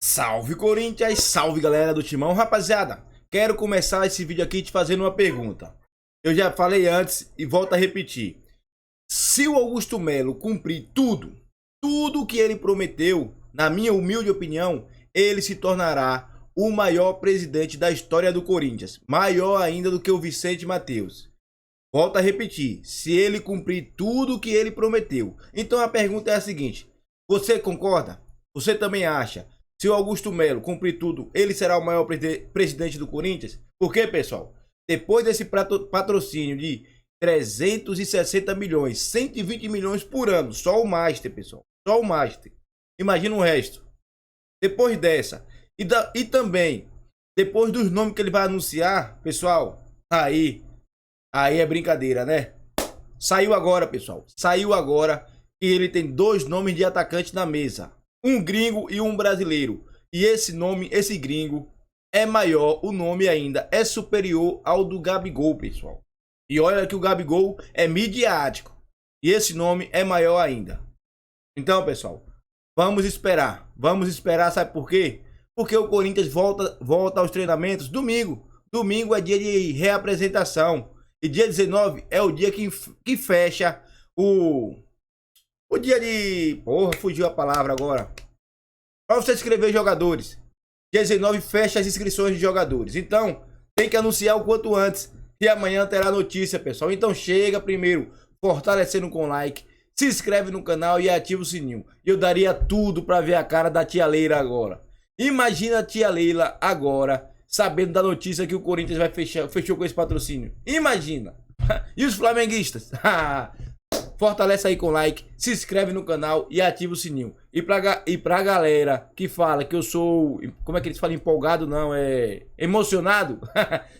Salve Corinthians, salve galera do Timão. Rapaziada, quero começar esse vídeo aqui te fazendo uma pergunta. Eu já falei antes e volto a repetir. Se o Augusto Melo cumprir tudo que ele prometeu, na minha humilde opinião, ele se tornará o maior presidente da história do Corinthians. Maior ainda do que o Vicente Mateus. Volto a repetir, se ele cumprir tudo que ele prometeu. Então a pergunta é a seguinte, você concorda? Você também acha? Se o Augusto Melo cumprir tudo, ele será o maior presidente do Corinthians? Por quê, pessoal? Depois desse patrocínio de 360 milhões, 120 milhões por ano, só o Master, pessoal. Só o Master. Imagina o resto. Depois dessa. E também, depois dos nomes que ele vai anunciar, pessoal, aí é brincadeira, né? Saiu agora, pessoal. Saiu agora que ele tem dois nomes de atacante na mesa. Um gringo e um brasileiro. E esse nome, esse gringo, é maior, o nome ainda é superior ao do Gabigol, pessoal. E olha que o Gabigol é midiático. E esse nome é maior ainda. Então, pessoal, vamos esperar. Vamos esperar, sabe por quê? Porque o Corinthians volta aos treinamentos domingo. Domingo é dia de reapresentação. E dia 19 é o dia que fecha o dia de... Porra, fugiu a palavra agora. Para você inscrever jogadores. Dia 19 fecha as inscrições de jogadores. Então, tem que anunciar o quanto antes. E amanhã terá notícia, pessoal. Então chega primeiro fortalecendo com like. Se inscreve no canal e ativa o sininho. Eu daria tudo para ver a cara da tia Leila agora. Imagina a tia Leila agora, sabendo da notícia que o Corinthians fechou com esse patrocínio. Imagina. E os flamenguistas? Fortalece aí com like, se inscreve no canal e ativa o sininho. E pra galera que fala que eu sou, como é que eles falam, empolgado não, é emocionado.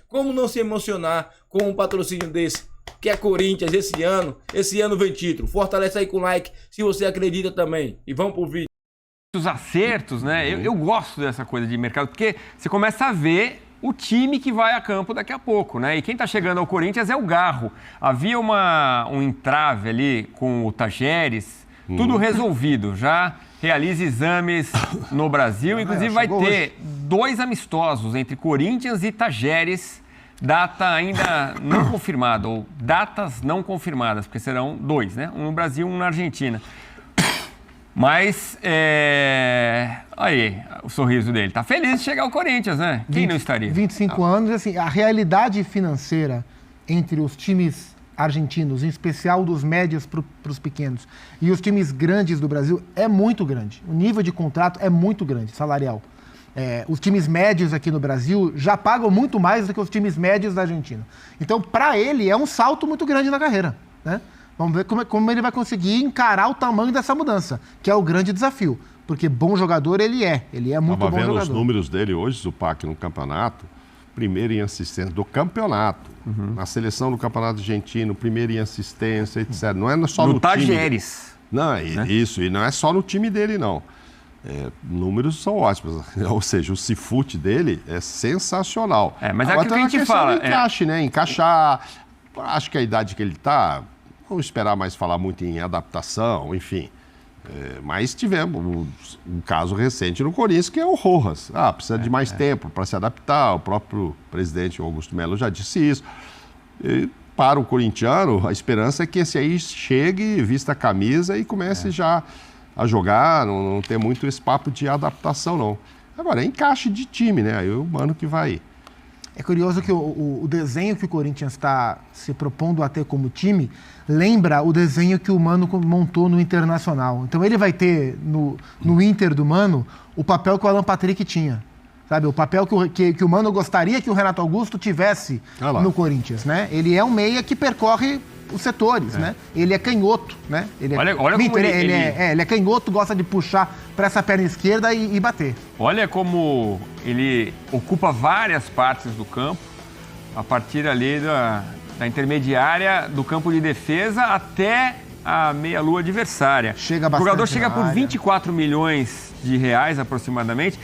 Como não se emocionar com um patrocínio desse, que é Corinthians esse ano vem título. Fortalece aí com like, se você acredita também. E vamos pro vídeo. Os acertos, né? Eu gosto dessa coisa de mercado, porque você começa a ver o time que vai a campo daqui a pouco, né? E quem tá chegando ao Corinthians é o Garro. Havia um entrave ali com o Tajeres, tudo resolvido. Já realiza exames no Brasil, inclusive vai ter dois amistosos entre Corinthians e Tajeres, data ainda não confirmada, ou datas não confirmadas, porque serão dois, né? Um no Brasil e um na Argentina. Mas, aí, o sorriso dele. Tá feliz de chegar ao Corinthians, né? Quem não estaria? 25 anos, assim, a realidade financeira entre os times argentinos, em especial dos médios para os pequenos, e os times grandes do Brasil é muito grande. O nível de contrato é muito grande, salarial. Os times médios aqui no Brasil já pagam muito mais do que os times médios da Argentina. Então, para ele, é um salto muito grande na carreira, né? Vamos ver como ele vai conseguir encarar o tamanho dessa mudança, que é o grande desafio. Porque bom jogador ele é muito bom jogador. Estava vendo os números dele hoje, Zupac, no campeonato, primeiro em assistência do campeonato, na seleção do campeonato argentino, primeiro em assistência, etc. Não é só no Tajeres. Não, isso, e não é só no time dele, não. Números são ótimos, ou seja, o cifute dele é sensacional. Mas é aquilo que a gente fala. Encaixe, né? Encaixar, acho que a idade que ele está... Vamos esperar mais falar muito em adaptação, enfim. Mas tivemos um caso recente no Corinthians, que é o Rojas. Precisa de mais tempo para se adaptar. O próprio presidente Augusto Melo já disse isso. E para o corintiano, a esperança é que esse aí chegue, vista a camisa e comece já a jogar, não ter muito esse papo de adaptação, não. Agora, é encaixe de time, né? Aí o Mano que vai... É curioso que o desenho que o Corinthians está se propondo a ter como time lembra o desenho que o Mano montou no Internacional. Então ele vai ter no Inter do Mano o papel que o Alan Patrick tinha. Sabe? O papel que o Mano gostaria que o Renato Augusto tivesse no Corinthians, né? Ele é um meia que percorre os setores, né? Ele é canhoto, né? Olha como ele é canhoto, gosta de puxar para essa perna esquerda e bater. Olha como ele ocupa várias partes do campo, a partir ali da intermediária do campo de defesa até a meia-lua adversária. O jogador chega por 24 milhões de reais aproximadamente.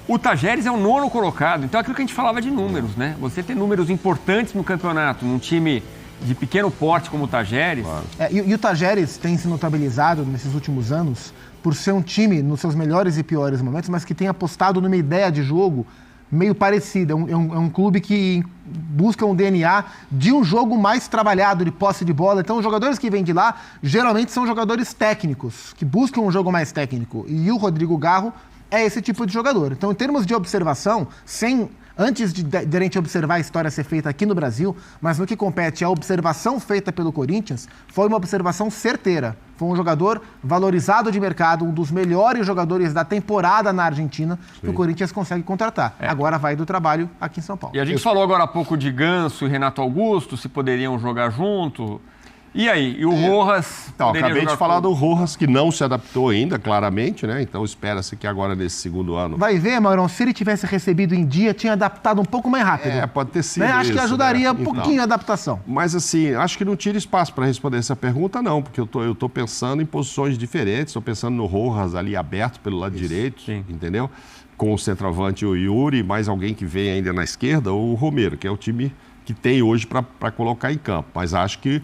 O Tajeres é o 9º colocado, então é aquilo que a gente falava de números, né? Você ter números importantes no campeonato, num time de pequeno porte como o Tajeres... Claro. E o Tajeres tem se notabilizado nesses últimos anos por ser um time nos seus melhores e piores momentos, mas que tem apostado numa ideia de jogo meio parecida. É um clube que busca um DNA de um jogo mais trabalhado, de posse de bola. Então, os jogadores que vêm de lá, geralmente são jogadores técnicos, que buscam um jogo mais técnico. E o Rodrigo Garro é esse tipo de jogador. Então, em termos de observação, antes de a gente observar a história ser feita aqui no Brasil, mas no que compete a observação feita pelo Corinthians, foi uma observação certeira. Foi um jogador valorizado de mercado, um dos melhores jogadores da temporada na Argentina, que o Corinthians consegue contratar. Agora vai do trabalho aqui em São Paulo. E a gente falou agora há pouco de Ganso e Renato Augusto, se poderiam jogar junto. E aí? E o Rojas? Então, acabei de falar do Rojas, que não se adaptou ainda, claramente, né? Então, espera-se que agora, nesse segundo ano... Vai ver, Maurão, se ele tivesse recebido em dia, tinha adaptado um pouco mais rápido. Pode ter sido Acho que ajudaria um então, pouquinho a adaptação. Mas, assim, acho que não tira espaço para responder essa pergunta, não, porque eu tô pensando em posições diferentes, estou pensando no Rojas ali aberto pelo lado direito, entendeu? Com o centroavante o Yuri, mais alguém que vem ainda na esquerda, o Romero, que é o time que tem hoje para colocar em campo. Mas acho que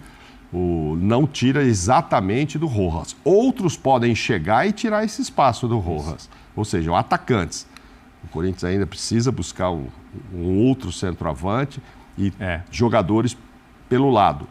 não tira exatamente do Rojas. Outros podem chegar e tirar esse espaço do Rojas. Ou seja, atacantes. O Corinthians ainda precisa buscar um outro centroavante e jogadores pelo lado.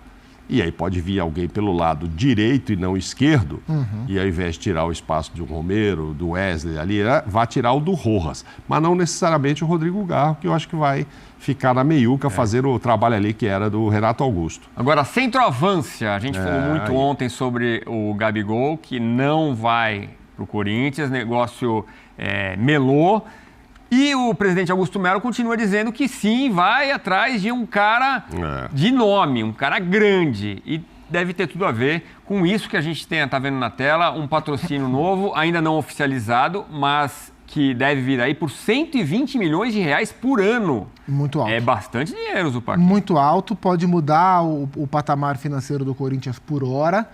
E aí pode vir alguém pelo lado direito e não esquerdo, e ao invés de tirar o espaço de um Romero, do Wesley ali, vai tirar o do Rojas. Mas não necessariamente o Rodrigo Garro, que eu acho que vai ficar na meiuca, fazer o trabalho ali que era do Renato Augusto. Agora, centroavância. A gente falou muito ontem sobre o Gabigol, que não vai para o Corinthians, negócio melou. E o presidente Augusto Melo continua dizendo que sim, vai atrás de um cara de nome, um cara grande. E deve ter tudo a ver com isso que a gente está vendo na tela, um patrocínio novo, ainda não oficializado, mas que deve vir aí por 120 milhões de reais por ano. Muito alto. É bastante dinheiro, Zupac. Muito alto, pode mudar o patamar financeiro do Corinthians por hora.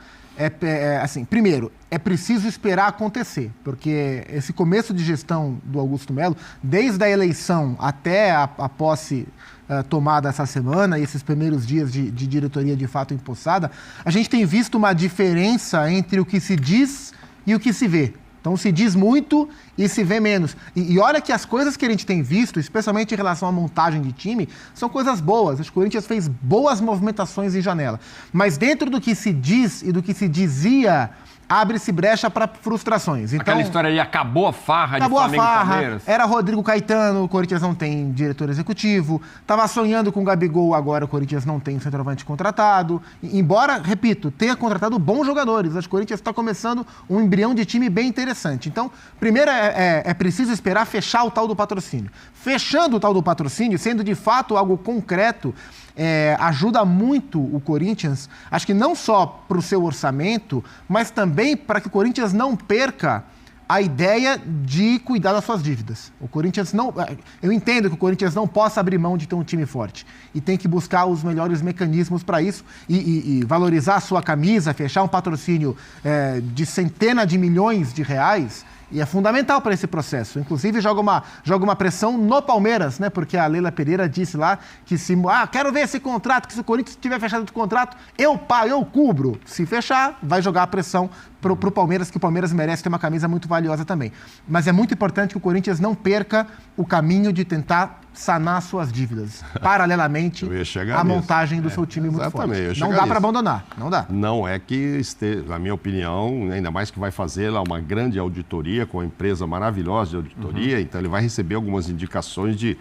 Assim, primeiro, é preciso esperar acontecer, porque esse começo de gestão do Augusto Melo, desde a eleição até a posse tomada essa semana, e esses primeiros dias de diretoria de fato empossada, a gente tem visto uma diferença entre o que se diz e o que se vê. Então se diz muito e se vê menos. E olha que as coisas que a gente tem visto, especialmente em relação à montagem de time, são coisas boas. O Corinthians fez boas movimentações em janela. Mas dentro do que se diz e do que se dizia, abre-se brecha para frustrações. Então, aquela história aí, acabou a farra de Flamengo e Palmeiras. Era Rodrigo Caetano, o Corinthians não tem diretor executivo. Estava sonhando com o Gabigol, agora o Corinthians não tem um centroavante contratado. Embora, repito, tenha contratado bons jogadores. Acho que o Corinthians está começando um embrião de time bem interessante. Então, primeiro é preciso esperar fechar o tal do patrocínio. Fechando o tal do patrocínio, sendo de fato algo concreto, ajuda muito o Corinthians, acho que não só para o seu orçamento, mas também para que o Corinthians não perca a ideia de cuidar das suas dívidas. O Corinthians não... Eu entendo que o Corinthians não possa abrir mão de ter um time forte e tem que buscar os melhores mecanismos para isso e valorizar a sua camisa, fechar um patrocínio de centenas de milhões de reais. E é fundamental para esse processo. Inclusive, joga uma pressão no Palmeiras, né? Porque a Leila Pereira disse lá que quero ver esse contrato, que se o Corinthians tiver fechado o contrato, eu cubro. Se fechar, vai jogar a pressão pro Palmeiras, que o Palmeiras merece ter uma camisa muito valiosa também. Mas é muito importante que o Corinthians não perca o caminho de tentar sanar suas dívidas, paralelamente à montagem do seu time muito forte. Não dá para abandonar, não dá. Não é que, na minha opinião, ainda mais que vai fazer lá uma grande auditoria com uma empresa maravilhosa de auditoria, então ele vai receber algumas indicações de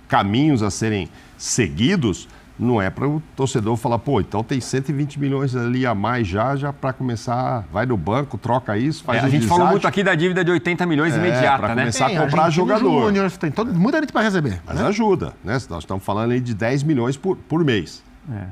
caminhos a serem seguidos. Não é para o torcedor falar, então tem 120 milhões ali a mais já para começar, vai no banco, troca isso, faz a gente falou muito aqui da dívida de 80 milhões imediata, para começar a comprar jogador. Júnior, tem muita gente para receber. Mas ajuda, né? Nós estamos falando aí de 10 milhões por mês.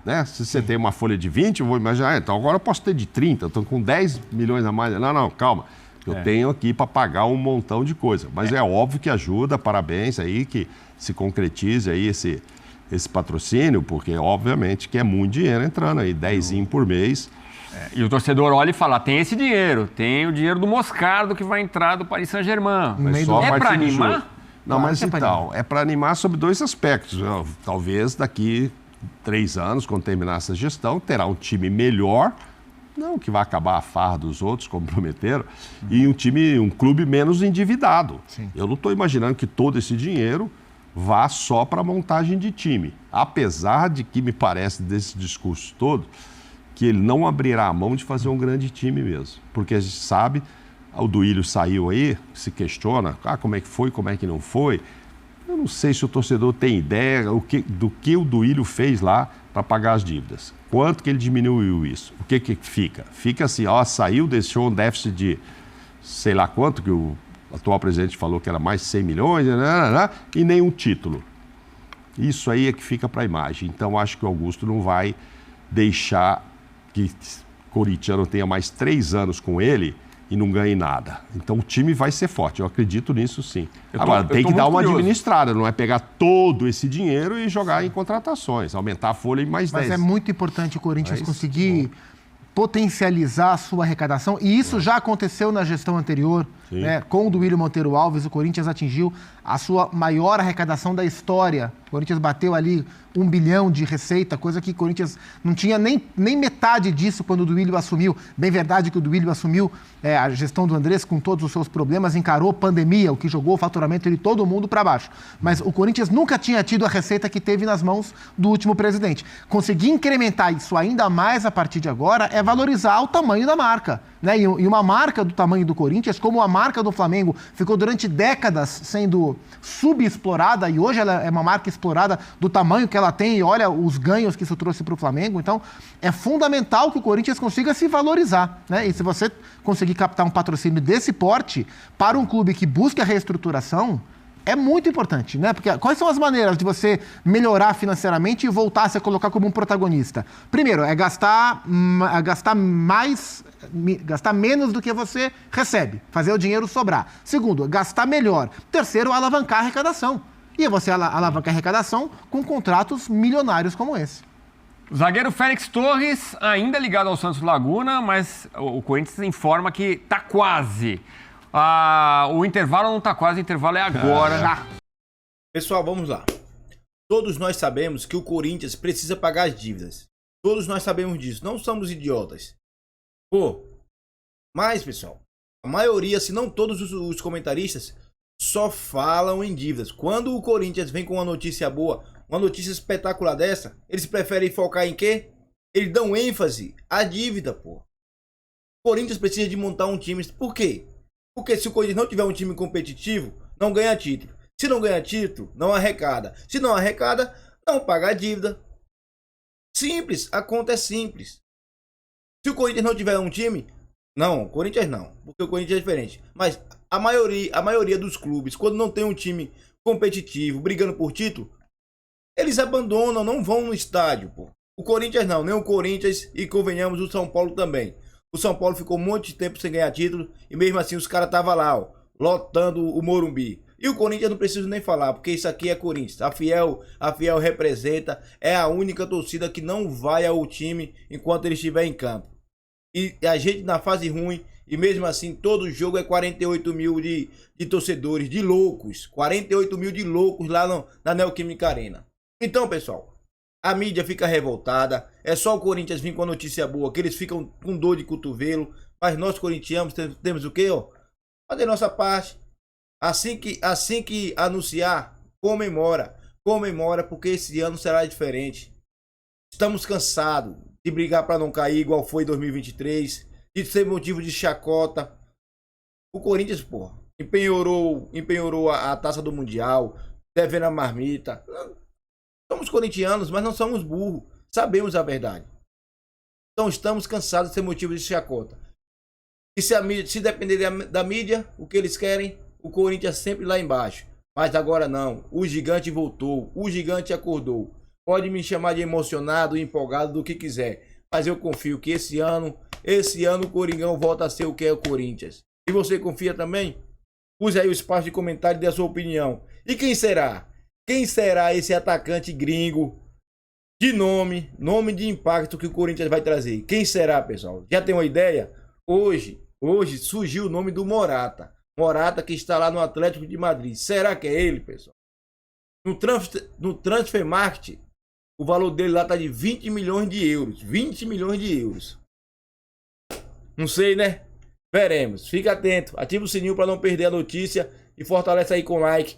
Né? Se você tem uma folha de 20, eu vou imaginar, então agora eu posso ter de 30, eu estou com 10 milhões a mais. Não, calma. Eu tenho aqui para pagar um montão de coisa. Mas é óbvio que ajuda, parabéns aí, que se concretize aí esse patrocínio, porque obviamente que é muito dinheiro entrando aí, 10 por mês. E o torcedor olha e fala, tem esse dinheiro, tem o dinheiro do Moscardo que vai entrar do Paris Saint-Germain. É para animar? Não, mas então, é para animar sobre dois aspectos. Talvez daqui 3 anos, quando terminar essa gestão, terá um time melhor, não que vai acabar a farra dos outros, como prometeram, e um clube menos endividado. Sim. Eu não estou imaginando que todo esse dinheiro vá só para a montagem de time. Apesar de que me parece, desse discurso todo, que ele não abrirá a mão de fazer um grande time mesmo. Porque a gente sabe, o Duílio saiu aí, se questiona, como é que foi, como é que não foi. Eu não sei se o torcedor tem ideia do que o Duílio fez lá para pagar as dívidas. Quanto que ele diminuiu isso? O que fica? Fica assim, saiu, deixou um déficit de sei lá quanto, que o atual presidente falou que era mais de 100 milhões, e nenhum título. Isso aí é que fica para a imagem. Então, acho que o Augusto não vai deixar que o corintiano tenha mais 3 anos com ele e não ganhe nada. Então, o time vai ser forte. Eu acredito nisso, sim. Agora, tem que dar uma administrada. Não é pegar todo esse dinheiro e jogar em contratações. Aumentar a folha em mais 10. Mas é muito importante o Corinthians conseguir potencializar a sua arrecadação. E isso já aconteceu na gestão anterior. Né? Com o Duílio Monteiro Alves, o Corinthians atingiu a sua maior arrecadação da história. O Corinthians bateu ali 1 bilhão de receita, coisa que o Corinthians não tinha nem metade disso quando o Duílio assumiu. Bem verdade que o Duílio assumiu a gestão do Andrés com todos os seus problemas, encarou pandemia, o que jogou o faturamento de todo mundo para baixo. Mas o Corinthians nunca tinha tido a receita que teve nas mãos do último presidente. Conseguir incrementar isso ainda mais a partir de agora é valorizar o tamanho da marca. Né? E uma marca do tamanho do Corinthians, como a marca do Flamengo ficou durante décadas sendo subexplorada e hoje ela é uma marca explorada do tamanho que ela tem e olha os ganhos que isso trouxe para o Flamengo. Então, é fundamental que o Corinthians consiga se valorizar. Né? E se você conseguir captar um patrocínio desse porte para um clube que busca reestruturação, é muito importante, né? Porque quais são as maneiras de você melhorar financeiramente e voltar a se colocar como um protagonista? Primeiro, é gastar menos do que você recebe, fazer o dinheiro sobrar. Segundo, gastar melhor. Terceiro, alavancar a arrecadação. E você alavancar a arrecadação com contratos milionários como esse. O zagueiro Félix Torres, ainda ligado ao Santos Laguna, mas o Corinthians informa que está quase. O intervalo não está quase, o intervalo é agora. Pessoal, vamos lá. Todos nós sabemos que o Corinthians precisa pagar as dívidas. Todos nós sabemos disso, não somos idiotas. Mas, pessoal, a maioria, se não todos os comentaristas, só falam em dívidas. Quando o Corinthians vem com uma notícia boa, uma notícia espetacular dessa, eles preferem focar em quê? Eles dão ênfase à dívida, O Corinthians precisa de montar um time. Por quê? Porque se o Corinthians não tiver um time competitivo, não ganha título. Se não ganha título, não arrecada. Se não arrecada, não paga a dívida. Simples, a conta é simples. Se o Corinthians não tiver um time, não, Corinthians não, porque o Corinthians é diferente. Mas a maioria dos clubes, quando não tem um time competitivo, brigando por título, eles abandonam, não vão no estádio, O Corinthians não, nem o Corinthians e convenhamos o São Paulo também. O São Paulo ficou um monte de tempo sem ganhar título e mesmo assim os caras estavam lá, lotando o Morumbi. E o Corinthians não preciso nem falar, porque isso aqui é Corinthians. A Fiel representa, é a única torcida que não vai ao time enquanto ele estiver em campo. E a gente na fase ruim, e mesmo assim todo jogo é 48 mil de torcedores, de loucos. 48 mil de loucos lá na Neoquímica Arena. Então, pessoal, a mídia fica revoltada. É só o Corinthians vir com a notícia boa, que eles ficam com dor de cotovelo. Mas nós corintianos temos o quê? Fazer nossa parte. Assim que anunciar, comemora, porque esse ano será diferente. Estamos cansados de brigar para não cair igual foi em 2023, de ser motivo de chacota. O Corinthians, empenhorou a taça do Mundial, devendo a marmita. Somos corintianos, mas não somos burros. Sabemos a verdade. Então estamos cansados de ser motivo de chacota. E se depender da mídia, o que eles querem, o Corinthians sempre lá embaixo. Mas agora não. O gigante voltou. O gigante acordou. Pode me chamar de emocionado, empolgado, do que quiser. Mas eu confio que esse ano o Coringão volta a ser o que é o Corinthians. E você confia também? Use aí o espaço de comentário e dê a sua opinião. E quem será? Quem será esse atacante gringo de nome de impacto que o Corinthians vai trazer? Quem será, pessoal? Já tem uma ideia? Hoje surgiu o nome do Morata. Morata que está lá no Atlético de Madrid. Será que é ele, pessoal? No Transfer Market O valor dele lá tá de 20 milhões de euros. 20 milhões de euros. Não sei, né? Veremos. Fica atento. Ativa o sininho para não perder a notícia. E fortalece aí com like.